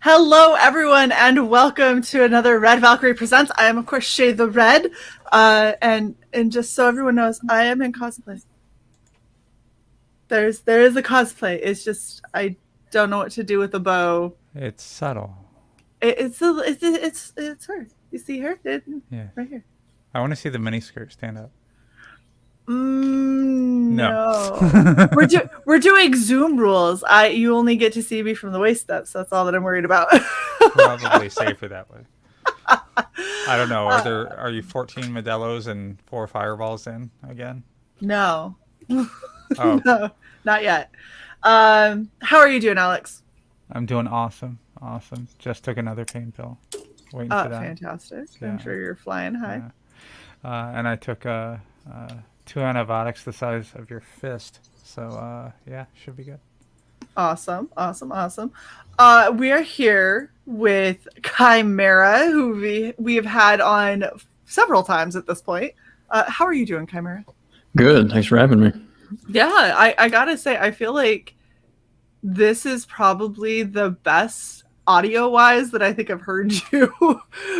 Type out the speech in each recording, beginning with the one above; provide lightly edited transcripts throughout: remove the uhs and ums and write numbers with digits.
Hello, everyone, and welcome to another Red Valkyrie Presents. I am, of course, Shae the Red, and just so everyone knows, I am in cosplay. There is a cosplay. It's just I don't know what to do with the bow. It's subtle. It's her. You see her? Yeah, right here. I want to see the miniskirt stand up. No. We're doing Zoom rules. You only get to see me from the waist up, so that's all that I'm worried about. Probably safer that way. I don't know. Are you 14 Modelos and 4 fireballs in again? No. Oh, No, not yet. How are you doing, Alex? I'm doing awesome. Just took another pain pill. Waiting for that. Fantastic. Yeah. I'm sure you're flying high. Yeah. And I took 2 antibiotics the size of your fist. So yeah, should be good. Awesome. We are here with Chimera, who we have had on several times at this point. How are you doing, Chimera? Good. Thanks for having me. Yeah, I gotta say, I feel like this is probably the best audio-wise that I think I've heard you.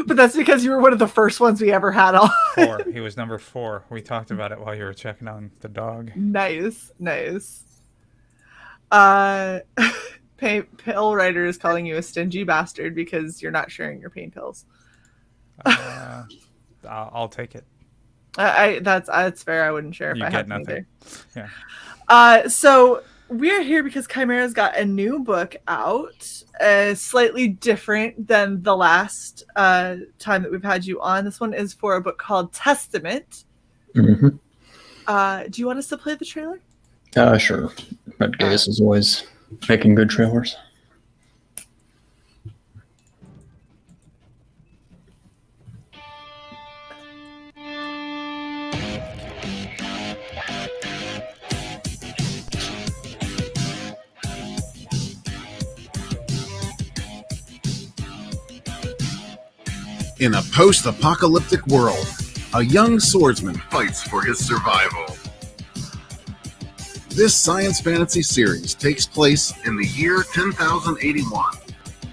But that's because you were one of the first ones we ever had on. 4. He was number 4. We talked about it while you were checking on the dog. Nice. Pill writer is calling you a stingy bastard because you're not sharing your pain pills. I'll take it. That's fair. I wouldn't share if You I get had nothing. Either. Yeah. So we're here because Chimera's got a new book out, slightly different than the last time that we've had you on. This one is for a book called Testament. Mm-hmm. Do you want us to play the trailer? Sure. Red Gaze is always making good trailers. In a post-apocalyptic world, a young swordsman fights for his survival. This science fantasy series takes place in the year 10,081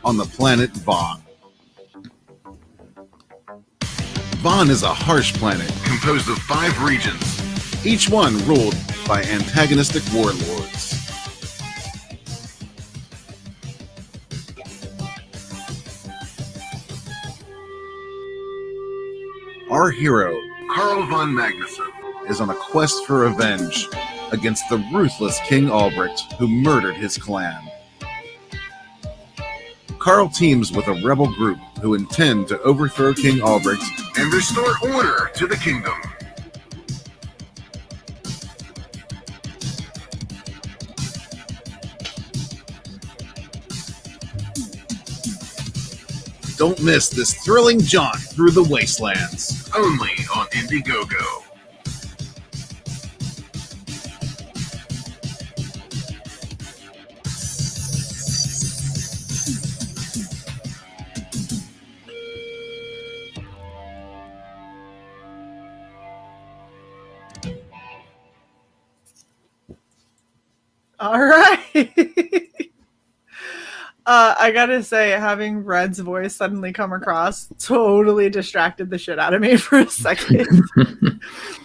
on the planet Vaughn. Vaughn is a harsh planet composed of 5 regions, each one ruled by antagonistic warlords. Our hero, Carl von Magnuson, is on a quest for revenge against the ruthless King Albrecht who murdered his clan. Carl teams with a rebel group who intend to overthrow King Albrecht and restore order to the kingdom. Don't miss this thrilling jaunt through the wastelands, only on Indiegogo. All right. I gotta say, having Red's voice suddenly come across totally distracted the shit out of me for a second.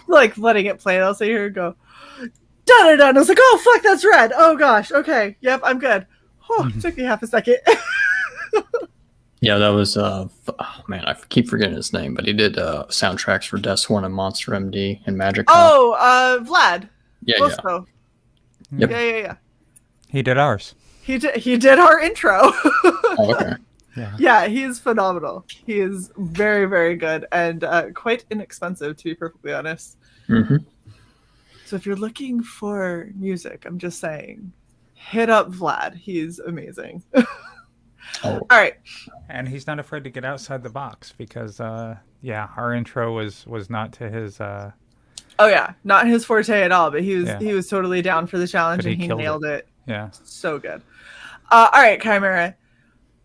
Like letting it play, I'll sit here and go, da-da-da, and I was like, oh fuck, that's Red. Oh gosh, okay, yep, I'm good. Oh, took me half a second. Yeah, that was oh man, I keep forgetting his name, but he did soundtracks for Death Sworn and Monster MD and Magic. Vlad. Yeah. Bosco. Yep. Yeah. He did ours. He did our intro. Oh, okay. Yeah, he's phenomenal. He is very, very good and quite inexpensive, to be perfectly honest. Mm-hmm. So if you're looking for music, I'm just saying, hit up Vlad. He's amazing. Oh. All right. And he's not afraid to get outside the box because, our intro was not to his... Oh, yeah. Not his forte at all, but he was totally down for the challenge and he nailed it. Yeah. So good. All right, Chimera.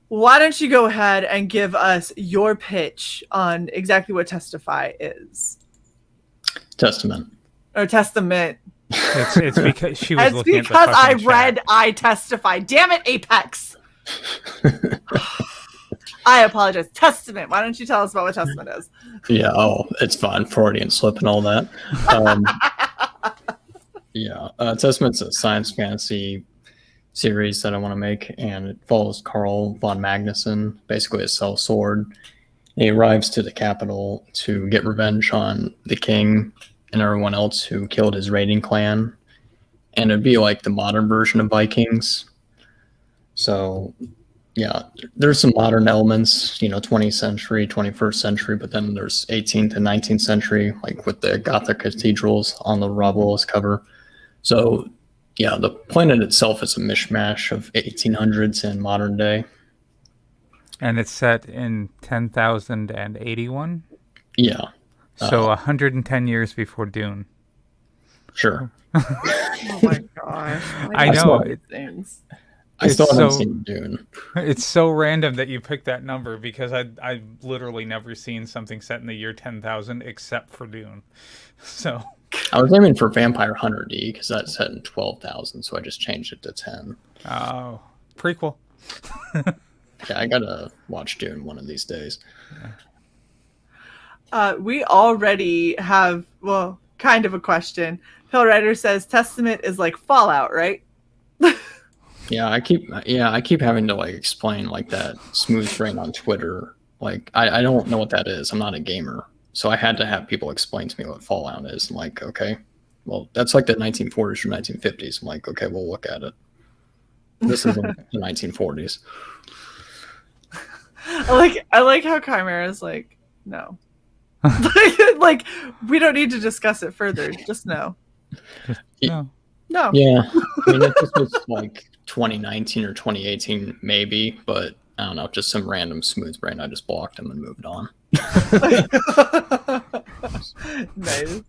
Why don't you go ahead and give us your pitch on exactly what Testify is? Testament. Or Testament. It's because she was It's looking because at the I fucking read chat. I Testify. Damn it, Apex. I apologize. Testament. Why don't you tell us about what Testament is? Yeah, it's fine. Freudian slip and all that. Testament's a science fantasy series that I want to make, and it follows Carl von Magnuson, basically a sellsword. He arrives to the capital to get revenge on the king and everyone else who killed his raiding clan. And it'd be like the modern version of Vikings. So, yeah, there's some modern elements, 20th century, 21st century, but then there's 18th and 19th century, like with the Gothic cathedrals on the rubble cover. So, yeah, the planet itself is a mishmash of 1800s and modern day. And it's set in 10,081? Yeah. So 110 years before Dune. Sure. Oh my gosh. I know. Things. I still haven't seen Dune. It's so random that you picked that number because I've literally never seen something set in the year 10,000 except for Dune. So I was aiming for Vampire Hunter D because that's set in 12,000, so I just changed it to 10. Oh, prequel. Yeah, I gotta watch Dune one of these days. We already have, kind of a question. Pill Rider says Testament is like Fallout, right? Yeah, I keep having to like explain like that smooth brain on Twitter. Like I don't know what that is. I'm not a gamer. So I had to have people explain to me what Fallout is. I'm like, okay, well, that's like the 1940s or 1950s. I'm like, okay, we'll look at it. This is the 1940s. I like how Chimera is like, no. Like, we don't need to discuss it further. Just no. No. No. Yeah. I mean, if this was like 2019 or 2018, maybe, but I don't know, just some random smooth brain. I just blocked him and moved on. Nice.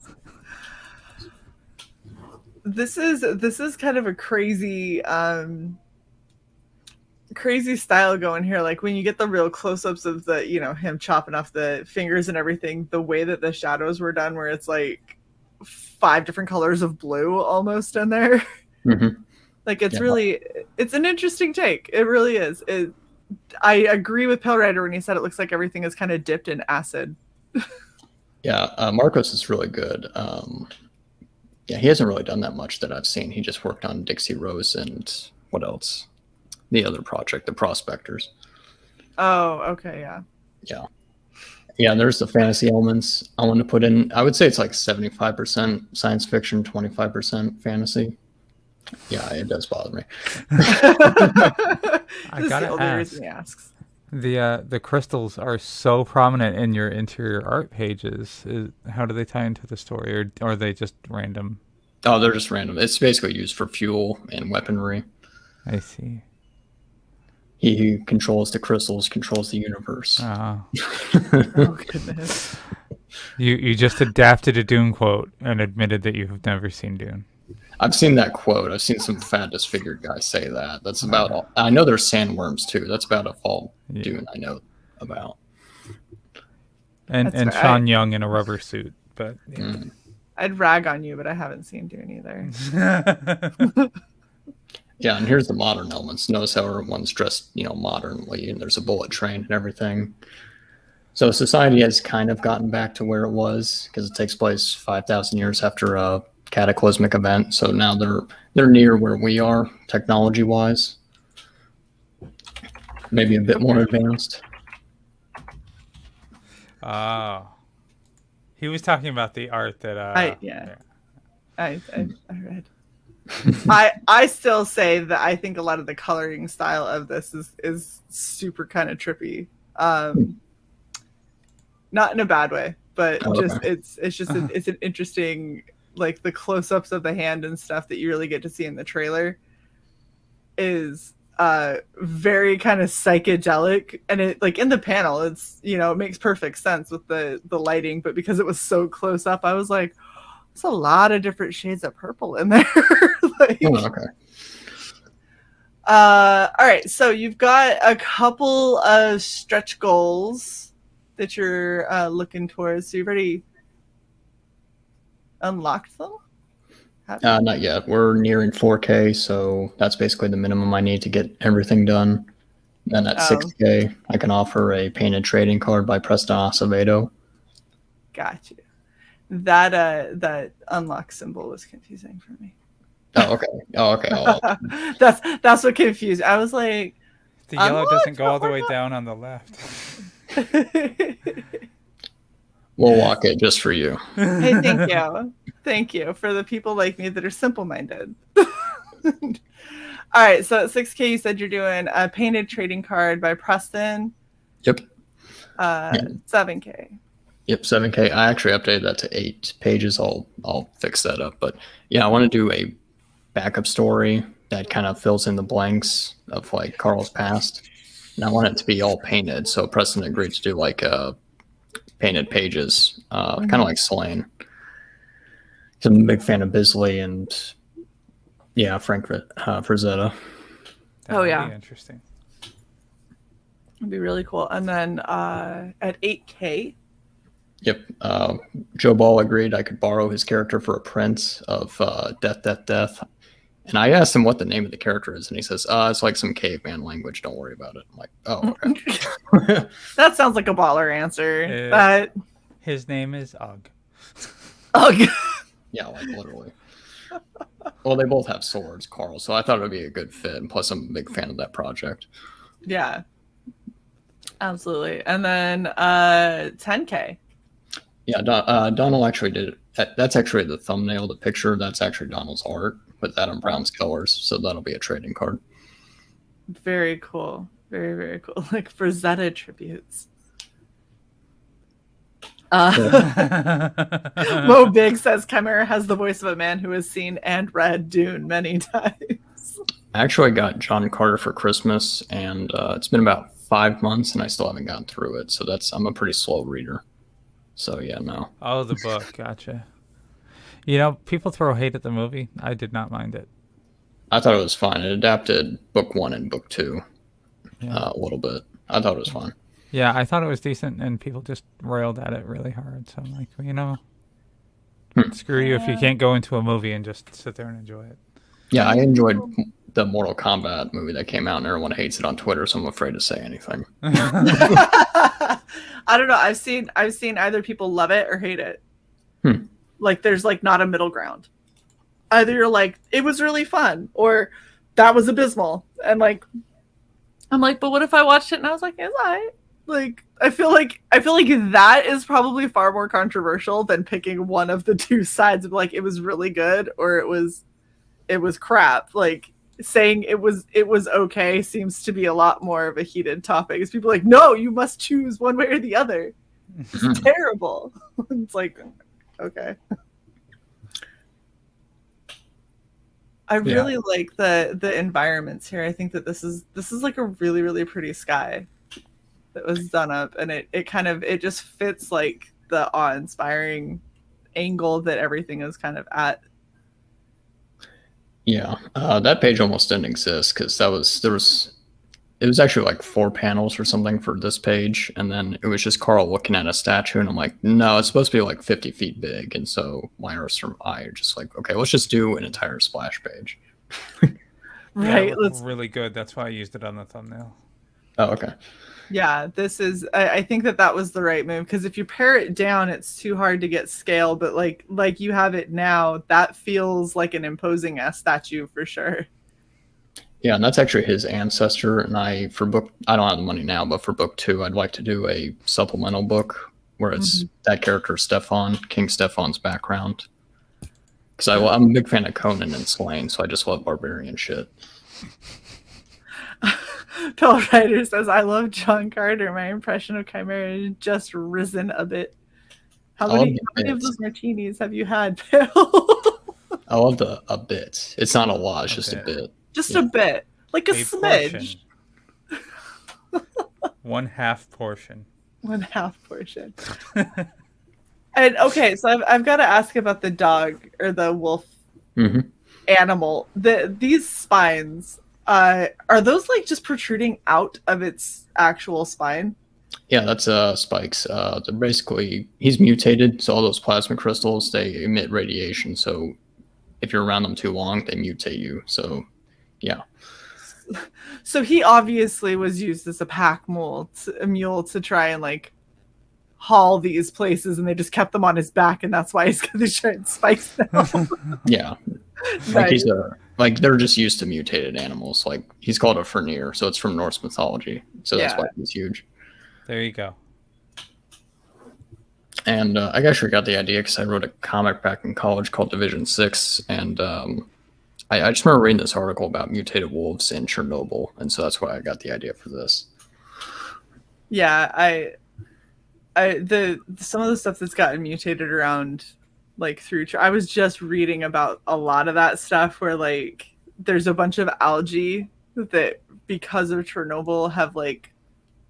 This is kind of a crazy crazy style going here. Like when you get the real close-ups of the, him chopping off the fingers and everything, the way that the shadows were done, where it's like 5 different colors of blue almost in there. Mm-hmm. Like it's an interesting take. It really is. I agree with Pale Rider when he said it looks like everything is kind of dipped in acid. Yeah, Marcos is really good. Yeah, he hasn't really done that much that I've seen. He just worked on Dixie Rose and what else? The other project, The Prospectors. Oh, okay, yeah. Yeah. Yeah, there's the fantasy elements I want to put in. I would say it's like 75% science fiction, 25% fantasy. Yeah, it does bother me. I gotta ask. The crystals are so prominent in your interior art pages. How do they tie into the story, or are they just random? Oh, they're just random. It's basically used for fuel and weaponry. I see. He who controls the crystals controls the universe. Oh, Oh goodness. You just adapted a Dune quote and admitted that you have never seen Dune. I've seen that quote. I've seen some fat disfigured guy say that. That's about all. I know there's sandworms too. That's about all Dune I know about. And That's right. Sean Young in a rubber suit, but yeah. I'd rag on you, but I haven't seen Dune either. Yeah, and here's the modern elements. Notice how everyone's dressed, modernly, and there's a bullet train and everything. So society has kind of gotten back to where it was because it takes place 5,000 years after a cataclysmic event. So now they're near where we are technology-wise. Maybe a bit more advanced. Oh. He was talking about the art that I read. I still say that I think a lot of the coloring style of this is super kind of trippy. Not in a bad way, but it's an interesting, like the close-ups of the hand and stuff that you really get to see in the trailer is very kind of psychedelic, and it like in the panel it's it makes perfect sense with the lighting, but because it was so close up I was like, there's a lot of different shades of purple in there. Like, okay. All right, so you've got a couple of stretch goals that you're looking towards. So you've already unlocked them? Not yet. We're nearing 4K, so that's basically the minimum I need to get everything done. Then at 6K, I can offer a painted trading card by Preston Acevedo. Got you. That unlock symbol was confusing for me. Oh, okay. Oh. That's what confused. I was like, the yellow doesn't go all the way down on the left. We'll walk it just for you. Hey, thank you for the people like me that are simple-minded. All right, so at 6K, you said you're doing a painted trading card by Preston. Yep. 7K. Yep, 7K. I actually updated that to 8 pages. I'll fix that up. But yeah, I want to do a backup story that kind of fills in the blanks of like Carl's past. And I want it to be all painted. So Preston agreed to do like painted pages, kind of like Slain. I'm a big fan of Bisley and Frank Frazetta. That would be interesting. It'd be really cool. And then at 8K. Yep. Joe Ball agreed I could borrow his character for a print of Death. And I asked him what the name of the character is, and he says, it's like some caveman language. Don't worry about it. I'm like, oh, okay. That sounds like a baller answer. His name is Ugg. Ugg. Yeah, like literally. Well, they both have swords, Carl, so I thought it would be a good fit. And plus, I'm a big fan of that project. Yeah. Absolutely. And then 10K. Yeah, Donald actually did it. That's actually the thumbnail, the picture. That's actually Donald's art, but that on Brown's colors. So that'll be a trading card. Very cool. Very, very cool. Like for Zeta tributes. Mo Big says Chimera has the voice of a man who has seen and read Dune many times. I actually got John Carter for Christmas, and it's been about 5 months, and I still haven't gotten through it. So I'm a pretty slow reader. So yeah, no. Oh, the book, gotcha. You know, people throw hate at the movie. I did not mind it. I thought it was fine. It adapted book 1 and book 2 a little bit. I thought it was fun. Yeah, I thought it was decent, and people just railed at it really hard. So I'm like, screw you if you can't go into a movie and just sit there and enjoy it. Yeah, I enjoyed the Mortal Kombat movie that came out, and everyone hates it on Twitter, so I'm afraid to say anything. I don't know. I've seen either people love it or hate it. Like there's like not a middle ground. Either you're like, it was really fun, or that was abysmal. And like I'm like, but what if I watched it and I was like, it's alright. Like I feel like that is probably far more controversial than picking one of the two sides of like it was really good or it was crap. Like saying it was okay seems to be a lot more of a heated topic. It's people like, no, you must choose one way or the other. It's terrible. It's like, okay. I really like the environments here. I think that this is like a really, really pretty sky that was done up, and it just fits like the awe-inspiring angle that everything is kind of at. Yeah, that page almost didn't exist because it was actually like 4 panels or something for this page, and then it was just Carl looking at a statue, and I'm like, no, it's supposed to be like 50 feet big, and so Myers from I are just like, okay, let's just do an entire splash page. Right, yeah, really good. That's why I used it on the thumbnail. Oh, okay. Yeah, this is. I think that was the right move because if you pare it down, it's too hard to get scale. But like you have it now, that feels like an imposing ass statue for sure. Yeah, and that's actually his ancestor. And I don't have the money now, but for book 2, I'd like to do a supplemental book where it's that character Stefan, King Stefan's background. Because I'm a big fan of Conan and Slain, so I just love barbarian shit. Pell Rider says, I love John Carter. My impression of Chimera has just risen a bit. How many of those martinis have you had, Pell? I love a bit. It's not a lot, it's just a bit. Just a bit. Like a smidge. Portion. 1/2 portion. 1/2 portion. And okay, so I've got to ask about the dog or the wolf animal. These spines, are those like just protruding out of its actual spine? Yeah, that's spikes. They're basically, he's mutated, so all those plasma crystals, they emit radiation. So if you're around them too long, they mutate you. So yeah. So he obviously was used as a a mule to try and like haul these places, and they just kept them on his back, and that's why he's got these giant spikes now. Yeah. Like he's like they're just used to mutated animals. Like he's called a Fenrir, so it's from Norse mythology. So that's why he's huge. There you go. And I actually got the idea because I wrote a comic back in college called Division 6, and I just remember reading this article about mutated wolves in Chernobyl, and so that's why I got the idea for this. Yeah, some of the stuff that's gotten mutated around, like I was just reading about a lot of that stuff where like there's a bunch of algae that because of Chernobyl have like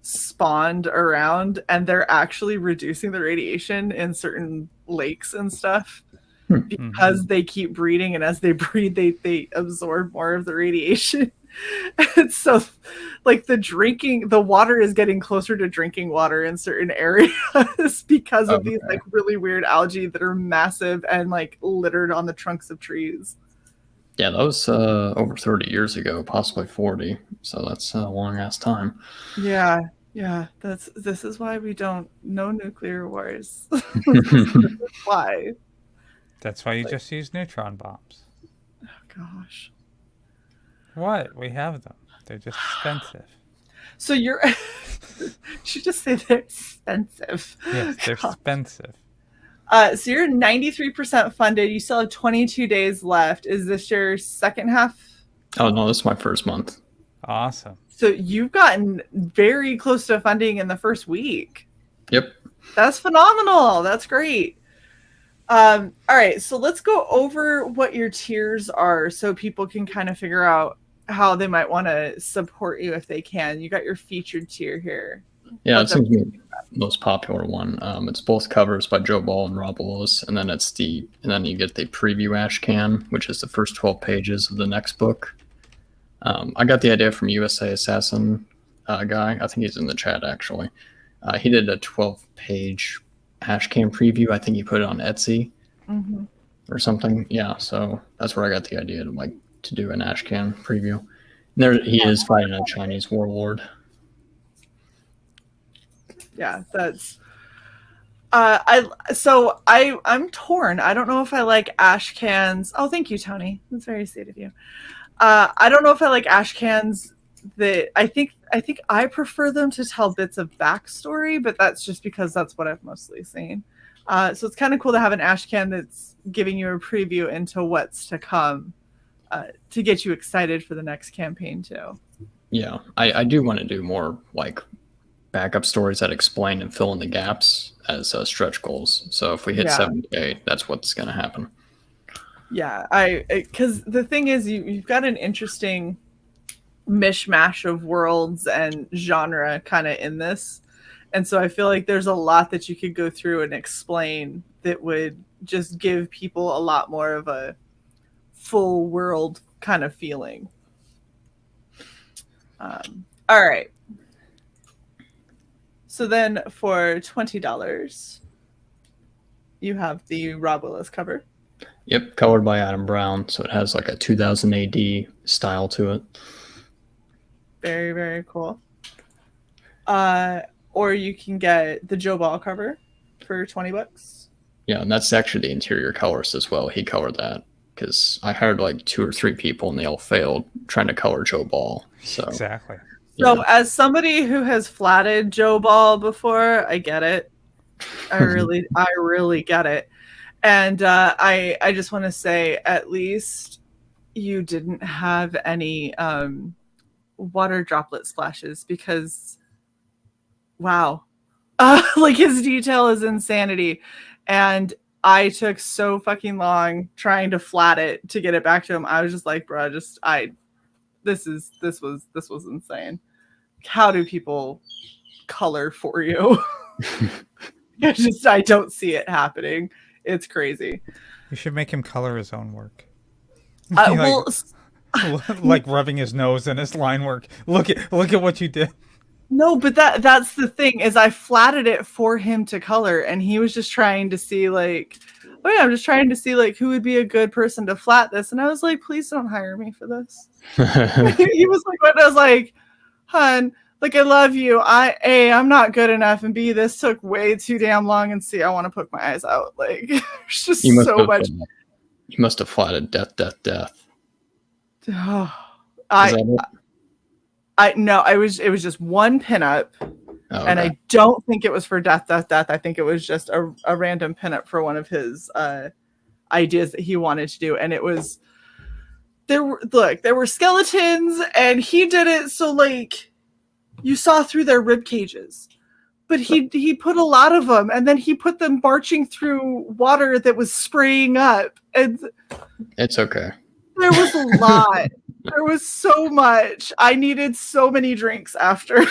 spawned around, and they're actually reducing the radiation in certain lakes and stuff because they keep breeding, and as they breed they absorb more of the radiation. And so like the water is getting closer to drinking water in certain areas because of these like really weird algae that are massive and like littered on the trunks of trees. Yeah, that was over 30 years ago, possibly 40. So that's a long ass time. Yeah. This is why we don't know nuclear wars. Why? That's why you just use neutron bombs. Oh gosh. What? We have them. They're just expensive. So you're should just say they're expensive. Yes, they're expensive. So you're 93% funded. You still have 22 days left. Is this your second half? Oh no, this is my first month. Awesome. So you've gotten very close to funding in the first week. Yep. That's phenomenal. That's great. All right, so let's go over what your tiers are so people can kind of figure out how they might want to support you if they can. You got your featured tier here. Yeah, it seems to be the most popular one. It's both covers by Joe Ball and Rob Willis, and then then you get the preview Ashcan, which is the first 12 pages of the next book. I got the idea from USA Assassin guy. I think he's in the chat actually. He did a 12-page Ashcan preview. I think he put it on Etsy or something. Yeah, so that's where I got the idea to do an Ashcan preview. And there he is fighting a Chinese warlord. Yeah, that's I'm torn. I don't know if I like Ashcans. Oh, thank you, Tony. That's very sweet of you. I don't know if I like Ashcans that I think I prefer them to tell bits of backstory, but that's just because that's what I've mostly seen. So it's kind of cool to have an Ashcan that's giving you a preview into what's to come, to get you excited for the next campaign too. Yeah, I do want to do more like backup stories that explain and fill in the gaps as stretch goals. So if we hit 70K, that's what's going to happen. Yeah, because the thing is, you've got an interesting mishmash of worlds and genre kind of in this, and so I feel like there's a lot that you could go through and explain that would just give people a lot more of a full world kind of feeling. All right. So then for $20, you have the Rob Willis cover. Yep, colored by Adam Brown, so it has like a 2000 AD style to it. Very, very cool. Or you can get the Joe Ball cover for $20. Yeah, and that's actually the interior colorist as well. He colored that because I hired like 2 or 3 people and they all failed trying to color Joe Ball. So exactly. So as somebody who has flatted Joe Ball before, I get it. I really get it. And I just want to say, at least you didn't have any water droplet splashes, because wow, like his detail is insanity. And I took so fucking long trying to flat it to get it back to him. I was just like, bro, this was insane. How do people color for you? I don't see it happening. It's crazy. You should make him color his own work. Like rubbing his nose in his line work. Look at what you did. No, but that's the thing, is I flatted it for him to color, and he was just trying to see like oh yeah, I'm just trying to see like who would be a good person to flat this. And I was like, please don't hire me for this. He was like, what? I was like, hun, like, I love you. I'm not good enough. And B, this took way too damn long. And C, I want to poke my eyes out. Like, it's just so much. You must have flatted death. Oh, no, it was just one pinup. Oh, okay. And I don't think it was for death. I think it was just a random pinup for one of his ideas that he wanted to do. And it was, there were skeletons and he did it so like you saw through their rib cages. But he put a lot of them, and then he put them marching through water that was spraying up. And it's okay. There was a lot. There was so much. I needed so many drinks after.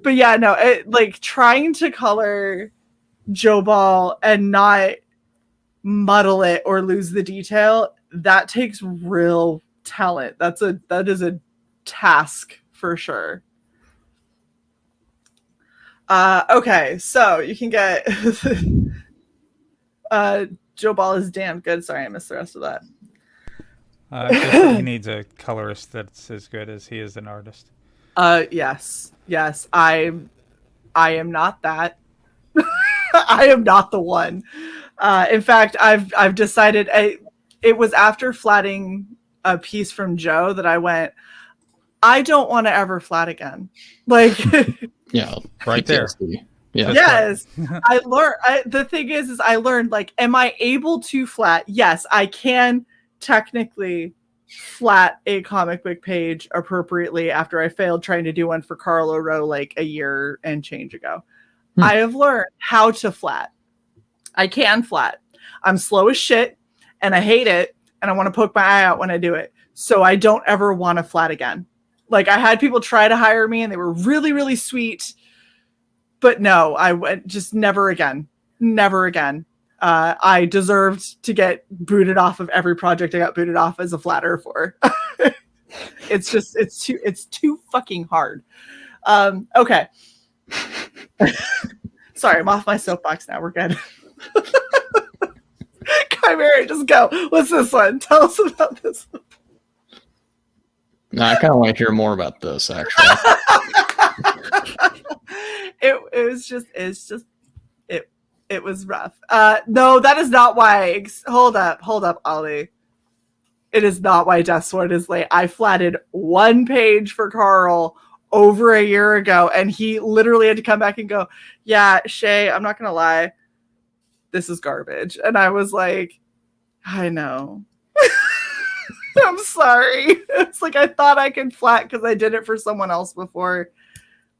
But yeah, no, like trying to color Joe Ball and not muddle it or lose the detail, that takes real talent. That is a task for sure. Okay, so you can get Joe Ball is damn good. Sorry, I missed the rest of that. He needs a colorist that's as good as he is an artist. Yes. I am not that. I am not the one. In fact, I've decided. It was after flatting a piece from Joe that I went, I don't want to ever flat again. Like, yeah, right there. Yeah. Yes, I learned. The thing is I learned, like, am I able to flat? Yes, I can technically flat a comic book page appropriately after I failed trying to do one for Carl O'Roe like a year and change ago. I have learned how to flat. I can flat. I'm slow as shit and I hate it and I want to poke my eye out when I do it. So I don't ever want to flat again. Like, I had people try to hire me and they were really, really sweet. But no, I went just never again. Never again. I deserved to get booted off of every project I got booted off as a flatter for. It's too fucking hard. Okay. Sorry, I'm off my soapbox now. We're good. Chimera, just go. What's this one? Tell us about this one. No, I kind of want to hear more about this, actually. It was rough. No, that is not why. Hold up, Ollie. It is not why Death Sword is late. I flatted one page for Carl over a year ago, and he literally had to come back and go, yeah, Shae, I'm not going to lie. This is garbage. And I was like, I know. I'm sorry. It's like, I thought I could flat because I did it for someone else before.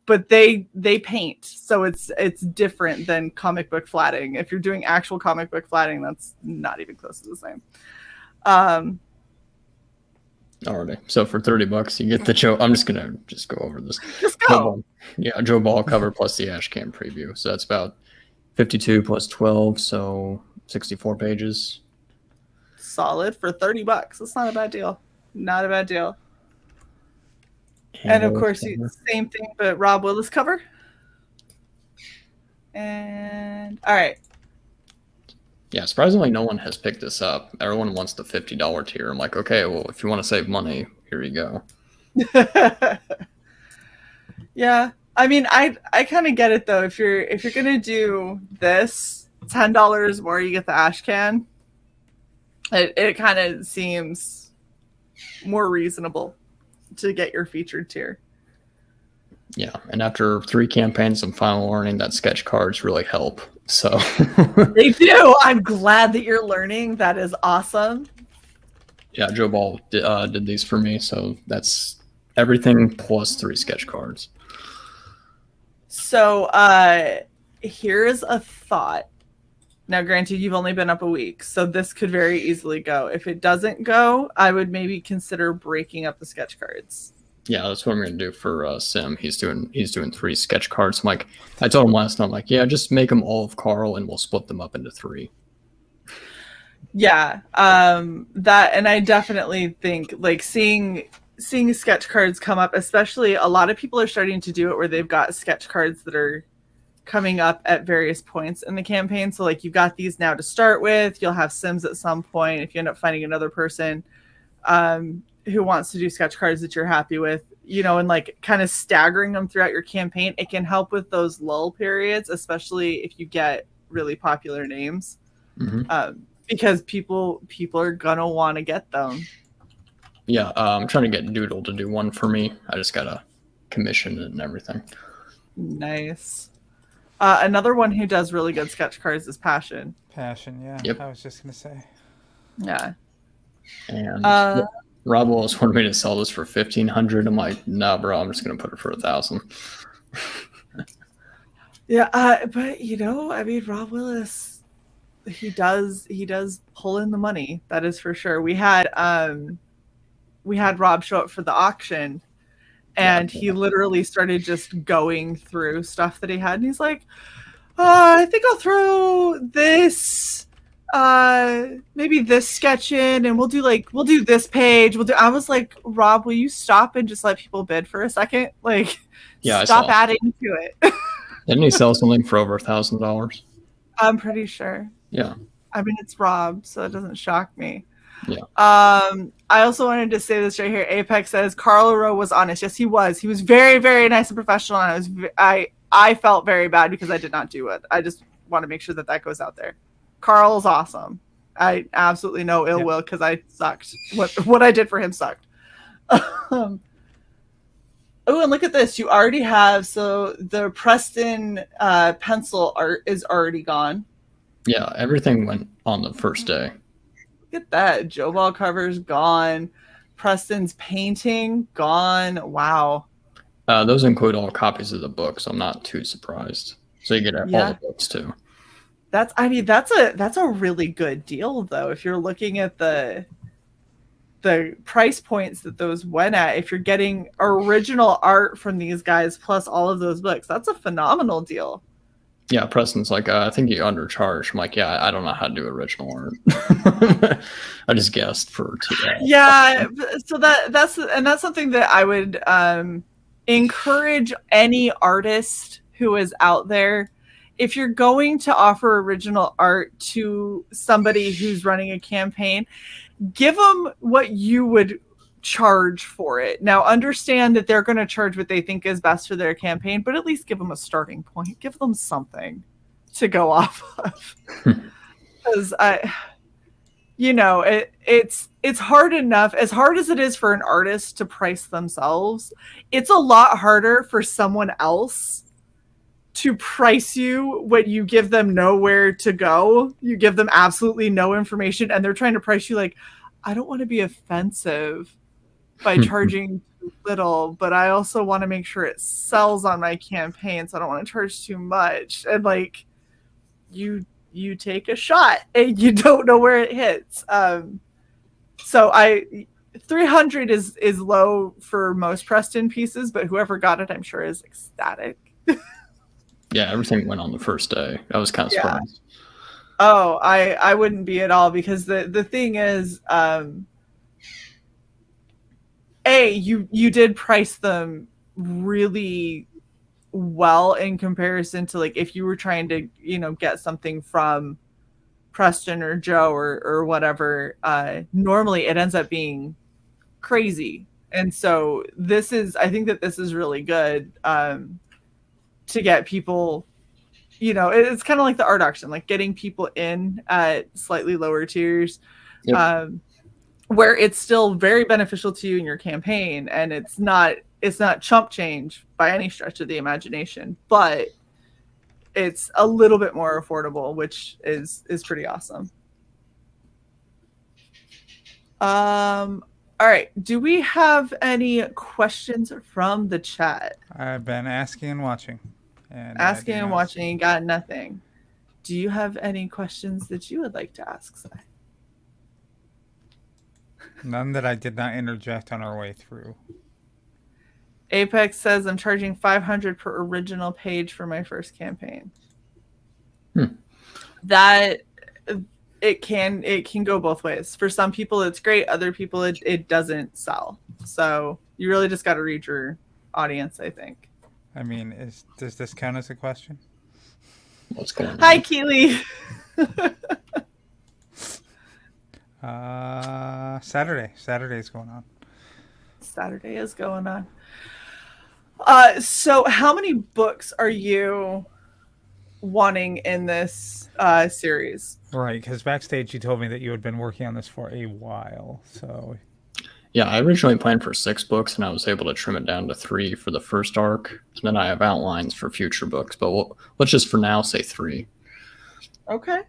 But they paint, so it's different than comic book flatting. If you're doing actual comic book flatting, that's not even close to the same. Alrighty. So for $30, you get the Joe. I'm just gonna go over this. Just go. Joe Ball cover plus the Ashcan preview. So that's about 52 plus 12, so 64 pages. Solid for $30. That's not a bad deal. Not a bad deal. And of course, same thing, but Rob Willis cover. And all right. Yeah, surprisingly, no one has picked this up. Everyone wants the $50 tier. I'm like, okay, well, if you want to save money, here you go. Yeah, I mean, I kind of get it though. If you're gonna do this, $10 more, you get the ash can. It kind of seems more reasonable to get your featured tier. Yeah, and after 3 campaigns and final learning, that sketch cards really help. So they do. I'm glad that you're learning. That is awesome. Yeah, Joe Ball did these for me, so that's everything plus 3 sketch cards. So here's a thought. Now, granted, you've only been up a week, so this could very easily go. If it doesn't go, I would maybe consider breaking up the sketch cards. Yeah, that's what I'm going to do for Sim. He's doing 3 sketch cards. I'm like, I told him last night, I'm like, yeah, just make them all of Carl, and we'll split them up into 3. Yeah, that, and I definitely think like seeing sketch cards come up, especially a lot of people are starting to do it where they've got sketch cards that are coming up at various points in the campaign. So like you've got these now to start with. You'll have Sims at some point if you end up finding another person who wants to do sketch cards that you're happy with, you know, and like kind of staggering them throughout your campaign. It can help with those lull periods, especially if you get really popular names, because people are gonna want to get them. Yeah, I'm trying to get Doodle to do one for me. I just gotta commission it and everything. Nice. Another one who does really good sketch cards is Passion. Passion, yeah. Yep. I was just gonna say. Yeah. And Rob Willis wanted me to sell this for $1,500. I'm like, no, bro, I'm just gonna put it for $1,000. Yeah, but you know, I mean, Rob Willis, he does pull in the money. That is for sure. We had Rob show up for the auction, and he literally started just going through stuff that he had, and he's like, I think I'll throw this, maybe this sketch in, and we'll do this page. I was like, Rob, will you stop and just let people bid for a second? Like, yeah, stop adding to it. Didn't he sell something for over $1,000? I'm pretty sure. Yeah. I mean, it's Rob, so it doesn't shock me. Yeah. I also wanted to say this right here. Apex says Carl Rowe was honest. Yes, he was. He was very, very nice and professional. And I felt very bad because I did not do it. I just want to make sure that goes out there. Carl's awesome. I absolutely no ill will because I sucked. What I did for him sucked. Oh, and look at this. You already have, so the Preston pencil art is already gone. Yeah, everything went on the first day. Look at that. Joe Ball cover's gone. Preston's painting gone. Wow. Those include all copies of the book, so I'm not too surprised. So you get all the books too. That's a really good deal though. If you're looking at the price points that those went at, if you're getting original art from these guys plus all of those books, that's a phenomenal deal. Yeah, Preston's like, I think you undercharged. I'm like, yeah, I don't know how to do original art. I just guessed for yeah. So that's something that I would encourage any artist who is out there. If you're going to offer original art to somebody who's running a campaign, give them what you would charge for it. Now, understand that they're going to charge what they think is best for their campaign, but at least give them a starting point. Give them something to go off of. Because it's hard enough. As hard as it is for an artist to price themselves, it's a lot harder for someone else to price you when you give them nowhere to go. You give them absolutely no information, and they're trying to price you like, I don't want to be offensive by charging too little, but I also want to make sure it sells on my campaign, so I don't want to charge too much. And like, you take a shot and you don't know where it hits. So 300 is low for most Preston pieces, but whoever got it, I'm sure, is ecstatic. Yeah, everything went on the first day. I was kind of surprised. Oh, I wouldn't be at all, because the thing is, you did price them really well in comparison to like if you were trying to get something from Preston or Joe or whatever. Normally it ends up being crazy, and so I think that this is really good to get people. It's kind of like the art auction, like getting people in at slightly lower tiers. Yep. Where it's still very beneficial to you in your campaign, and it's not chump change by any stretch of the imagination, but it's a little bit more affordable, which is pretty awesome. All right, do we have any questions from the chat? I've been asking and watching. Asking and watching, got nothing. Do you have any questions that you would like to ask, Si? None that I did not interject on our way through. Apex says I'm charging $500 per original page for my first campaign. That it can go both ways. For some people it's great, other people it doesn't sell. So you really just got to read your audience, I think. I mean, does this count as a question? what's going on. Hi, Keely. Saturday is going on. Saturday is going on. So how many books are you wanting in this series? Right, because backstage you told me that you had been working on this for a while. So Yeah, I originally planned for 6 books, and I was able to trim it down to 3 for the first arc. And then I have outlines for future books, but let's just for now say 3. Okay.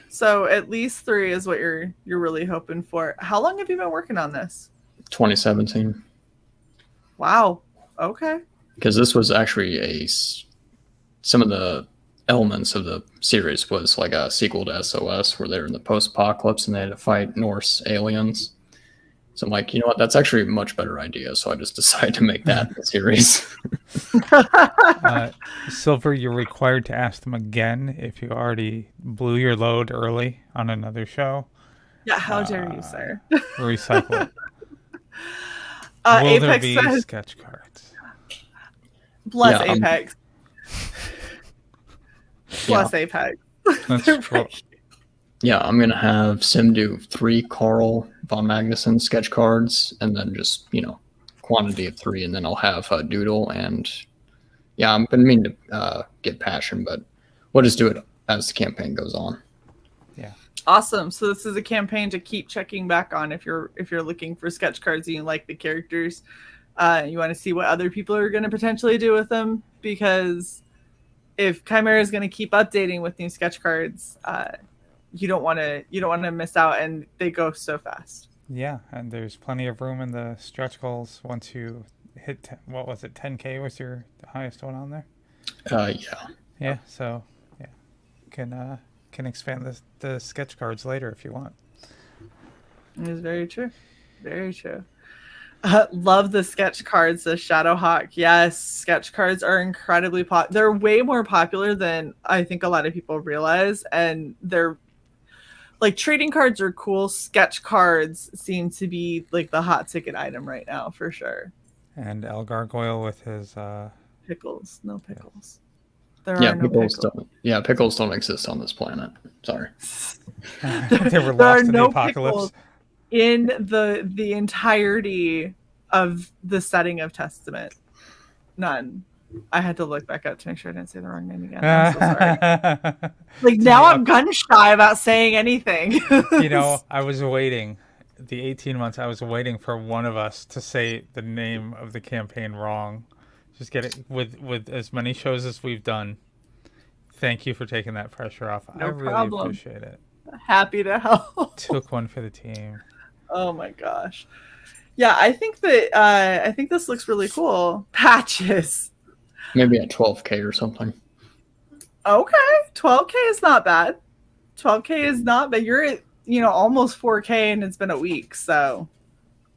So at least 3 is what you're really hoping for. How long have you been working on this? 2017. Wow. Okay. Because this was actually some of the elements of the series was like a sequel to SOS, where they were in the post-apocalypse and they had to fight Norse aliens. So I'm like, you know what? That's actually a much better idea. So I just decided to make that a series. Silver, you're required to ask them again if you already blew your load early on another show. Yeah, how dare you, sir? Recycle it. Will Apex there be says, sketch cards? Bless Yeah, Apex. Bless Apex. Yeah, I'm going to have Sim do 3 Carl von Magnuson sketch cards, and then just, quantity of 3, and then I'll have Doodle, and yeah, I've been meaning to get Passion, but we'll just do it as the campaign goes on. Yeah. Awesome. So this is a campaign to keep checking back on if you're looking for sketch cards and you like the characters. You want to see what other people are going to potentially do with them, because if Chimera is going to keep updating with new sketch cards, you don't want to miss out, and they go so fast. Yeah, and there's plenty of room in the stretch goals once you hit 10K was your highest one on there? Yeah. Yeah, so yeah, can expand the sketch cards later if you want. It's very true. Very true. Love the sketch cards, the Shadowhawk. Yes, sketch cards are incredibly they're way more popular than I think a lot of people realize, and they're like, trading cards are cool. Sketch cards seem to be like the hot ticket item right now for sure. And El Gargoyle with his pickles. No pickles. There are no pickles. Pickles don't exist on this planet. Sorry. They were lost in the apocalypse. In the entirety of the setting of Testament. None. I had to look back up to make sure I didn't say the wrong name again. I'm so sorry. Like, now I'm gun shy about saying anything. I was waiting the 18 months. I was waiting for one of us to say the name of the campaign wrong. Just get it with as many shows as we've done. Thank you for taking that pressure off. No I really problem. appreciate it. Happy to help. Took one for the team. Oh my gosh. Yeah, I think this looks really cool. Patches. Maybe at 12K or something. Okay, 12K is not bad. 12K is not bad. You're at almost 4K, and it's been a week. So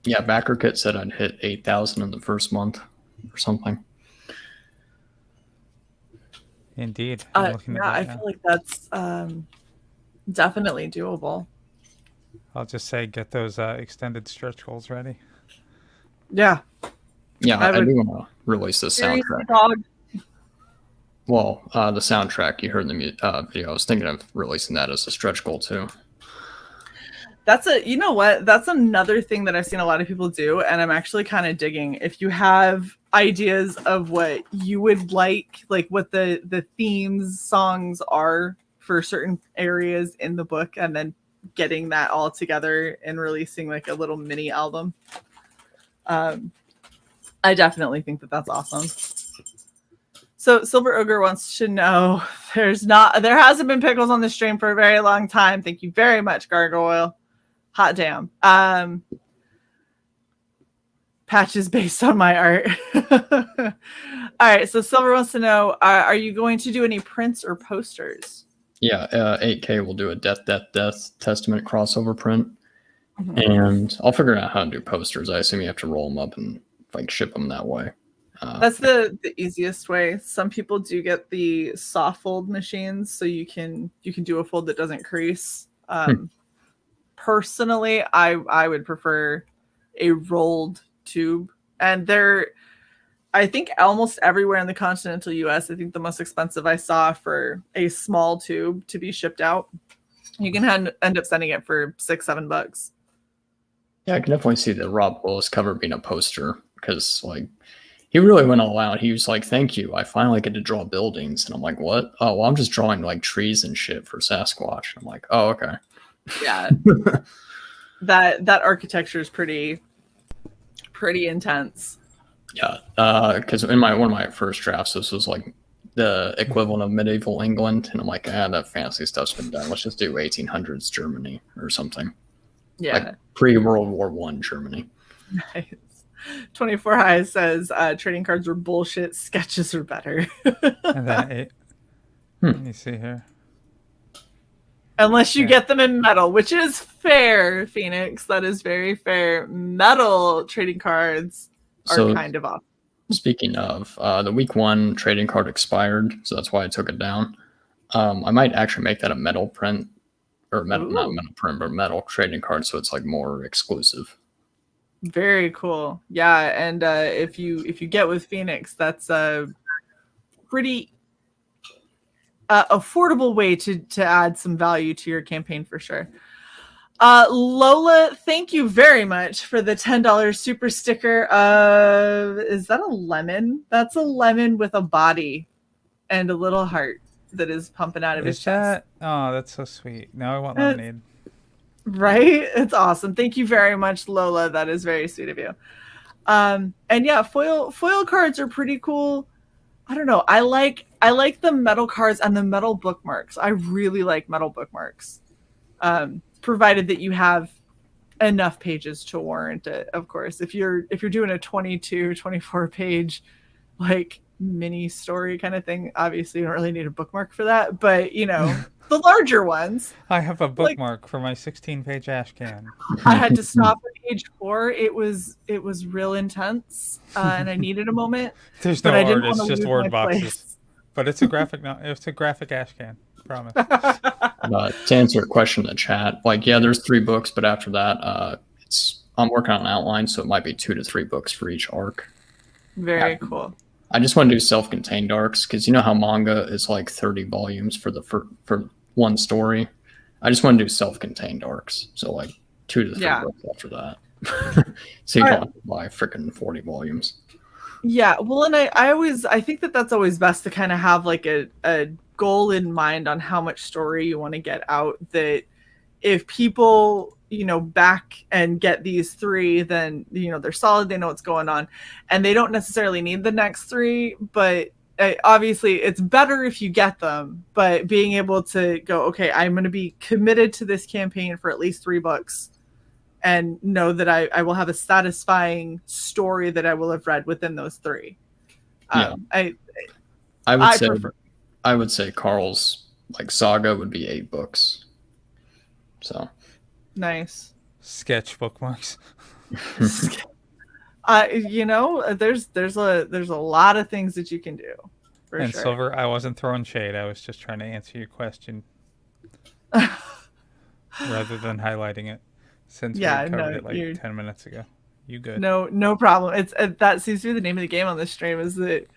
yeah, BackerKit said I'd hit 8,000 in the first month or something. Indeed. I feel like that's definitely doable. I'll just say get those extended stretch goals ready. Yeah. Yeah, I do want to release the soundtrack. Dog. Well, the soundtrack you heard in the video, I was thinking of releasing that as a stretch goal too. That's that's another thing that I've seen a lot of people do, and I'm actually kind of digging. If you have ideas of what you would like what the themes songs are for certain areas in the book, and then getting that all together and releasing like a little mini album. I definitely think that that's awesome. So Silver Ogre wants to know there hasn't been pickles on the stream for a very long time. Thank you very much, Gargoyle. Hot damn. Patches based on my art. All right. So Silver wants to know, are you going to do any prints or posters? Yeah. 8K will do a Death Testament crossover print. Mm-hmm. And I'll figure out how to do posters. I assume you have to roll them up and ship them that way. That's the easiest way. Some people do get the soft fold machines, so you can do a fold that doesn't crease. Personally, I would prefer a rolled tube, and I think almost everywhere in the continental US. I think the most expensive I saw for a small tube to be shipped out, you can end up sending it for $6-7. Yeah, I can definitely see the Rob Willis cover being a poster because like he really went all out. He was like, "Thank you, I finally get to draw buildings," and I'm like, "What? Oh, well, I'm just drawing like trees and shit for Sasquatch." I'm like, "Oh, okay." Yeah, that architecture is pretty intense. Yeah, because in one of my first drafts, this was like the equivalent of medieval England, and I'm like, that fancy stuff's been done. Let's just do 1800s Germany or something. Yeah, like pre-World War I Germany. Nice. 24 High says trading cards are bullshit. Sketches are better. And then let me see here. Unless you get them in metal, which is fair, Phoenix. That is very fair. Metal trading cards are kind of off. Speaking of, the week 1 trading card expired, so that's why I took it down. I might actually make that a metal print, or metal, not metal print, but metal trading card, so it's like more exclusive. Very cool. Yeah, and if you get with Phoenix, that's a pretty affordable way to add some value to your campaign for sure. Lola, thank you very much for the $10 super sticker. Is that a lemon? That's a lemon with a body and a little heart that is pumping out of his chest. Oh, that's so sweet. Now I want lemonade. Right? It's awesome. Thank you very much, Lola. That is very sweet of you. And yeah, foil cards are pretty cool. I don't know. I like the metal cards and the metal bookmarks. I really like metal bookmarks. Provided that you have enough pages to warrant it, of course. If you're doing a 22, 24 page like mini story kind of thing, obviously you don't really need a bookmark for that. But you know, the larger ones. I have a bookmark for my 16-page ash can. I had to stop at page 4. It was real intense, and I needed a moment. There's no art; it's just word boxes. Place. But it's a graphic. It's a graphic ash can. Promise. To answer your question in the chat, like there's 3 books, but after that, I'm working on an outline, so it might be 2 to 3 books for each arc. Very cool. I just want to do self-contained arcs because you know how manga is like 30 volumes for one story. I just want to do self-contained arcs, so like 2 to 3 books after that. So you don't have to buy freaking 40 volumes. Yeah, well, and I think that's always best to kind of have like a goal in mind on how much story you want to get out. That if people back and get these 3, then they're solid, they know what's going on, and they don't necessarily need the next 3, but obviously it's better if you get them. But being able to go, okay, I'm going to be committed to this campaign for at least 3 books and know that I will have a satisfying story that I will have read within those 3. I would say Carl's like saga would be 8 books. So nice. Sketch bookmarks. There's a lot of things that you can do. And sure. Silver, I wasn't throwing shade. I was just trying to answer your question rather than highlighting it. Since we covered it like 10 minutes ago. You good? No problem. It's that seems to be the name of the game on this stream, is that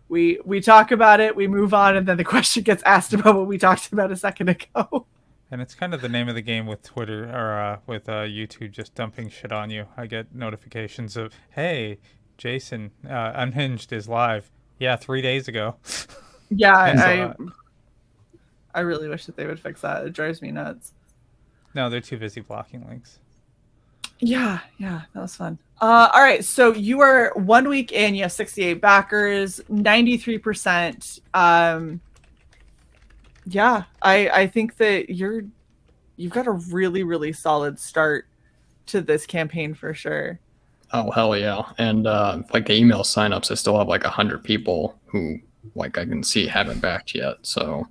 we talk about it, we move on, and then the question gets asked about what we talked about a second ago. And it's kind of the name of the game with Twitter or with YouTube just dumping shit on you. I get notifications of, hey, Jason, Unhinged is live. Yeah, 3 days ago. Yeah, I really wish that they would fix that. It drives me nuts. No, they're too busy blocking links. Yeah, that was fun. All right, so you are 1 week in. You have 68 backers, 93%. I think that you've got a really, really solid start to this campaign for sure. Oh, hell yeah. And like the email signups, I still have like 100 people who like I can see haven't backed yet. So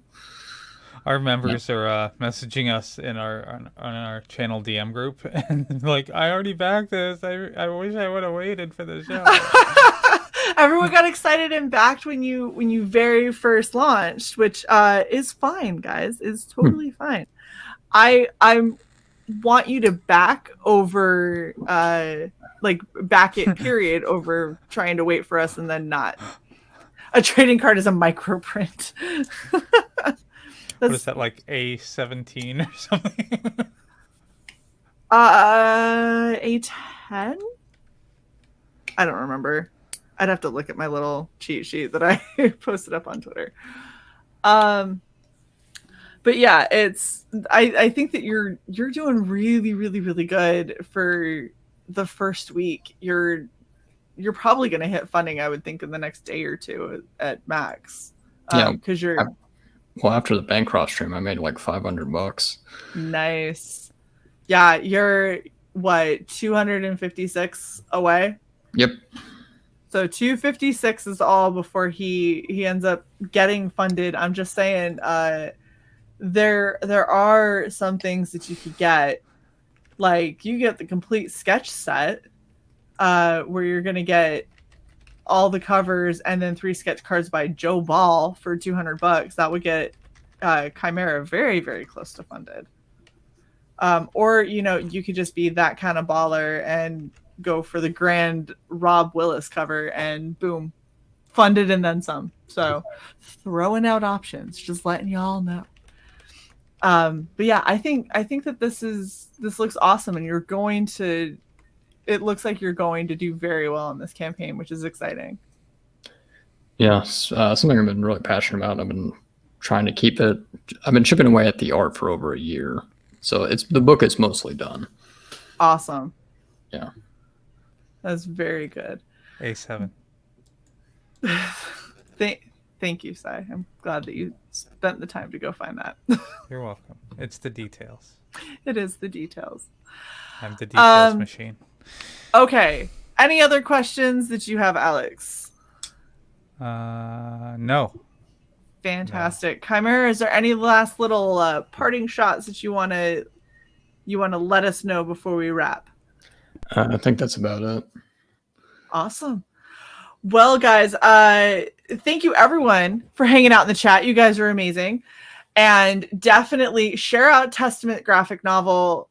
our members are messaging us in our channel DM group and like, I already backed this. I wish I would have waited for the show. Everyone got excited and backed when you very first launched, which is fine, guys. Is totally fine. I want you to back over like back it period over trying to wait for us and then not. A trading card is a microprint. What is that, like A17 or something? A10? I don't remember. I'd have to look at my little cheat sheet that I posted up on Twitter. But yeah, I think that you're doing really, really, really good for the first week. You're probably going to hit funding, I would think, in the next day or two at max. Because you're well, after the Bancroft stream, I made like $500. nice. Yeah, you're what, 256 away? Yep. So 256 is all before he ends up getting funded. I'm just saying, there are some things that you could get, like you get the complete sketch set, where you're gonna get all the covers and then 3 sketch cards by Joe Ball for $200. That would get Chimera very, very close to funded. Or you could just be that kind of baller and go for the grand Rob Willis cover and boom, funded and then some. So throwing out options, just letting y'all know. But yeah, I think that this looks awesome, and it looks like you're going to do very well in this campaign, which is exciting. Yeah, something I've been really passionate about. I've been trying to keep it. I've been chipping away at the art for over a year, so the book is mostly done. Awesome. Yeah, that's very good. A7. Thank you, Sai. I'm glad that you spent the time to go find that. You're welcome. It's the details. It is the details. I'm the details machine. Okay. Any other questions that you have, Alex? No. Fantastic. No. Chimera, is there any last little parting shots that you want to let us know before we wrap? I think that's about it. Awesome. Well, guys, thank you everyone for hanging out in the chat. You guys are amazing. And definitely share out Testament graphic novel.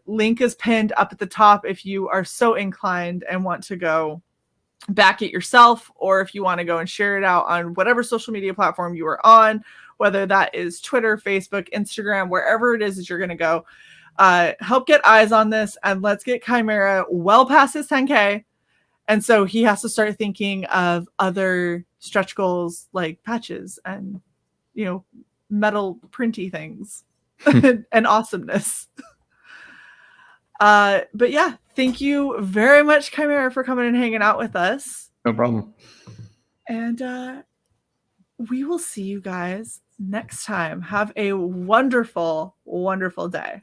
Link is pinned up at the top if you are so inclined and want to go back it yourself, or if you want to go and share it out on whatever social media platform you are on, whether that is Twitter, Facebook, Instagram, wherever it is that you're going to go. Help get eyes on this, and let's get Chimera well past his 10K. And so he has to start thinking of other stretch goals like patches and, metal printy things and awesomeness. But yeah, thank you very much, Chimera, for coming and hanging out with us. No problem. And we will see you guys next time. Have a wonderful, wonderful day.